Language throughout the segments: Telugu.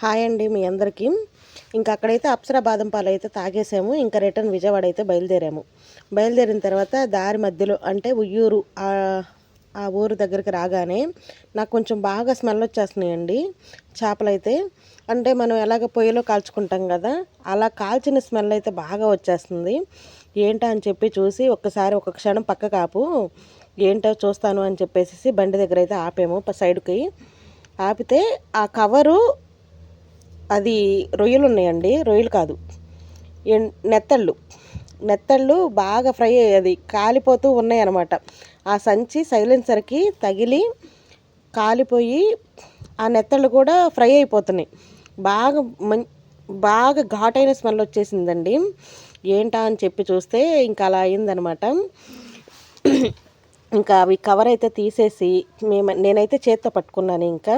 హాయ్ అండి మీ అందరికీ. ఇంకా అక్కడైతే అప్సరా బాదం పాలు అయితే తాగేసాము. ఇంకా రిటర్న్ విజయవాడ అయితే బయలుదేరాము. బయలుదేరిన తర్వాత దారి మధ్యలో అంటే ఉయ్యూరు ఆ ఊరు దగ్గరికి రాగానే నాకు కొంచెం బాగా స్మెల్ వచ్చేస్తున్నాయండి చేపలైతే. అంటే మనం ఎలాగ పొయ్యిలో కాల్చుకుంటాం కదా, అలా కాల్చిన స్మెల్ అయితే బాగా వచ్చేస్తుంది. ఏంటా అని చెప్పి చూసి ఒక్కసారి ఒక క్షణం పక్క కాపు, ఏంటో చూస్తాను అని చెప్పేసి బండి దగ్గర అయితే ఆపాము సైడ్కి. ఆపితే ఆ కవరు, అది రొయ్యలు ఉన్నాయండి, రొయ్యలు కాదు, నెత్తళ్ళు. నెత్తళ్ళు బాగా ఫ్రై అది కాలిపోతూ ఉన్నాయి అన్నమాట. ఆ సంచి సైలెన్సర్కి తగిలి కాలిపోయి ఆ నెత్తళ్ళు కూడా ఫ్రై అయిపోతున్నాయి. బాగా బాగా ఘాటైన స్మెల్ వచ్చేసిందండి. ఏంటా అని చెప్పి చూస్తే ఇంకా అలా అయిందనమాట. ఇంకా అవి కవర్ అయితే తీసేసి నేనైతే చేత్తో పట్టుకున్నాను. ఇంకా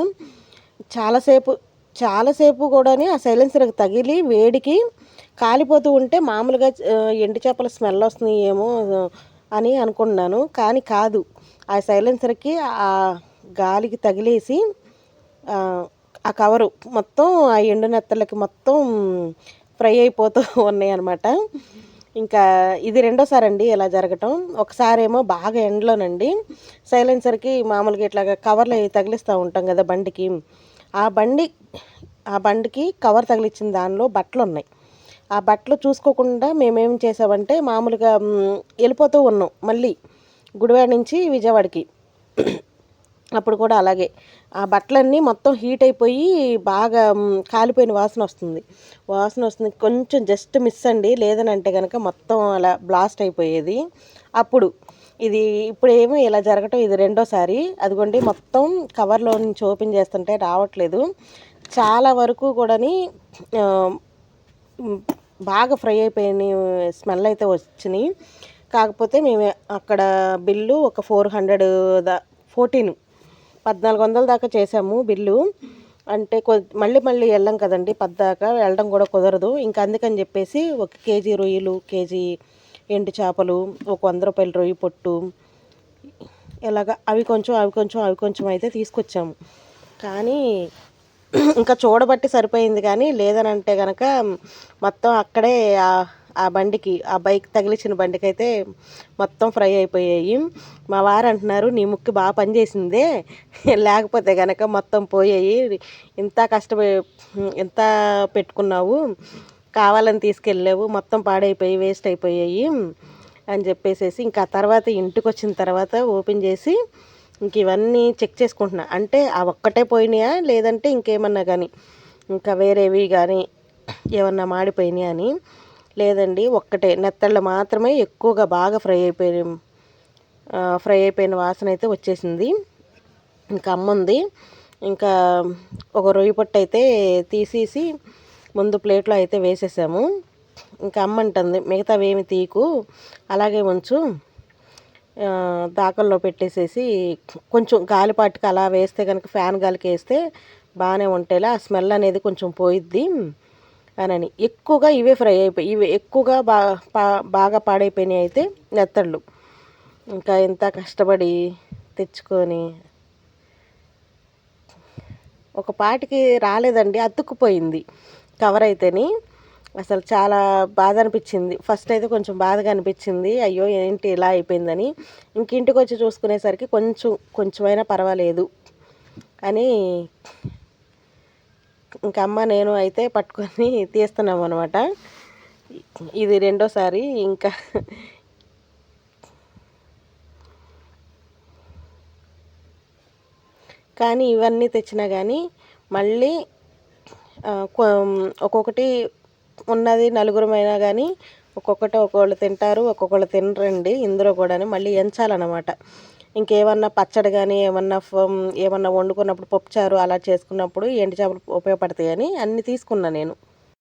చాలాసేపు కూడాని ఆ సైలెన్సర్కి తగిలి వేడికి కాలిపోతూ ఉంటే మామూలుగా ఎండు చేపల స్మెల్ వస్తున్నాయి ఏమో అని అనుకున్నాను. కానీ కాదు, ఆ సైలెన్సర్కి ఆ గాలికి తగిలేసి ఆ కవరు మొత్తం ఆ ఎండు నెత్తలకి మొత్తం ఫ్రై అయిపోతూ ఉన్నాయి అన్నమాట. ఇంకా ఇది రెండోసారి అండి ఇలా జరగటం. ఒకసారేమో బాగా ఎండలోనండి సైలెన్సర్కి మామూలుగా ఇట్లాగా కవర్లు తగిలిస్తూ ఉంటాం కదా బండికి, ఆ బండికి కవర్ తగిలిచ్చిన దానిలో బట్టలు ఉన్నాయి. ఆ బట్టలు చూసుకోకుండా మేమేం చేసామంటే మామూలుగా వెళ్ళిపోతూ ఉన్నాం మళ్ళీ గుడివాడ నుంచి విజయవాడకి. అప్పుడు కూడా అలాగే ఆ బట్టలన్నీ మొత్తం హీట్ అయిపోయి బాగా కాలిపోయిన వాసన వస్తుంది. కొంచెం జస్ట్ మిస్ అండి, లేదనంటే కనుక మొత్తం అలా బ్లాస్ట్ అయిపోయేది. అప్పుడు ఇప్పుడు ఏమో ఇలా జరగటం ఇది రెండోసారి. అదిగోండి మొత్తం కవర్లో నుంచి ఓపెన్ చేస్తుంటే రావట్లేదు. చాలా వరకు కూడాని బాగా ఫ్రై అయిపోయినాయి, స్మెల్ అయితే వచ్చినాయి. కాకపోతే మేము అక్కడ బిల్లు ఒక 1400 దాకా చేసాము బిల్లు. అంటే మళ్ళీ వెళ్ళాం కదండి, పద్దాకా వెళ్ళడం కూడా కుదరదు. ఇంకా అందుకని చెప్పేసి 1 కేజీ రొయ్యలు, కేజీ ఎండు చేపలు, ఒక 100 రూపాయల రొయ్యి పొట్టు, ఇలాగ అవి కొంచెం అయితే తీసుకొచ్చాము. కానీ ఇంకా చూడబట్టి సరిపోయింది. కానీ లేదనంటే కనుక మొత్తం అక్కడే ఆ బండికి, ఆ బైక్ తగిలించిన బండికి అయితే మొత్తం ఫ్రై అయిపోయాయి. మా వారు అంటున్నారు, నీ ముక్కు బాగా పనిచేసిందే, లేకపోతే కనుక మొత్తం పోయాయి, ఎంత పెట్టుకున్నావు, కావాలని తీసుకెళ్ళావు, మొత్తం పాడైపోయి వేస్ట్ అయిపోయాయి అని చెప్పేసి ఇంకా తర్వాత ఇంటికి వచ్చిన తర్వాత ఓపెన్ చేసి ఇంక ఇవన్నీ చెక్ చేసుకుంటున్నా. అంటే ఆ ఒక్కటే పోయినాయా లేదంటే ఇంకేమన్నా కానీ ఇంకా వేరేవి కానీ ఏమన్నా మాడిపోయినాయా అని. లేదండి, ఒక్కటే నెత్తళ్ళు మాత్రమే ఎక్కువగా బాగా ఫ్రై అయిపోయిన వాసన అయితే వచ్చేసింది. ఇంకా అమ్ముంది. ఇంకా ఒక రొయ్యి పొట్టు అయితే తీసేసి ముందు ప్లేట్లో అయితే వేసేసాము. ఇంకా అమ్మంటుంది, మిగతావి ఏమి తీకు, అలాగే ఉంచు, దాకల్లో పెట్టేసేసి కొంచెం గాలిపాటికి అలా వేస్తే కనుక ఫ్యాన్ గాలికి వేస్తే బాగానే ఉంటాయిలా, ఆ స్మెల్ అనేది కొంచెం పోయిద్ది అని. ఎక్కువగా ఇవే ఫ్రై అయిపోయి ఇవి ఎక్కువగా బాగా పాడైపోయినాయి అయితే నెత్తళ్ళు. ఇంకా ఎంత కష్టపడి తెచ్చుకొని ఒక పాటికి రాలేదండి, అతుక్కుపోయింది కవర్ అయితేని. అసలు చాలా బాధ అనిపించింది. ఫస్ట్ అయితే కొంచెం బాధగా అనిపించింది, అయ్యో ఏంటి ఇలా అయిపోయిందని. ఇంటికి వచ్చి చూసుకునేసరికి కొంచెమైనా పర్వాలేదు అని ఇంకా అమ్మ నేను అయితే పట్టుకొని తీస్తున్నాం అనమాట. ఇది రెండోసారి. ఇంకా కానీ ఇవన్నీ తెచ్చినా కానీ మళ్ళీ ఒక్కొక్కటి ఉన్నది నలుగురమైనా కానీ ఒక్కొక్కళ్ళు తింటారు, ఒక్కొక్కళ్ళు తినరండి. ఇందులో కూడా మళ్ళీ ఎంచాలన్నమాట. ఇంకేమన్నా పచ్చడి కానీ ఏమన్నా వండుకున్నప్పుడు పప్పుచారు అలా చేసుకున్నప్పుడు ఎండు చేపలు ఉపయోగపడతాయని అన్నీ తీసుకున్నా నేను.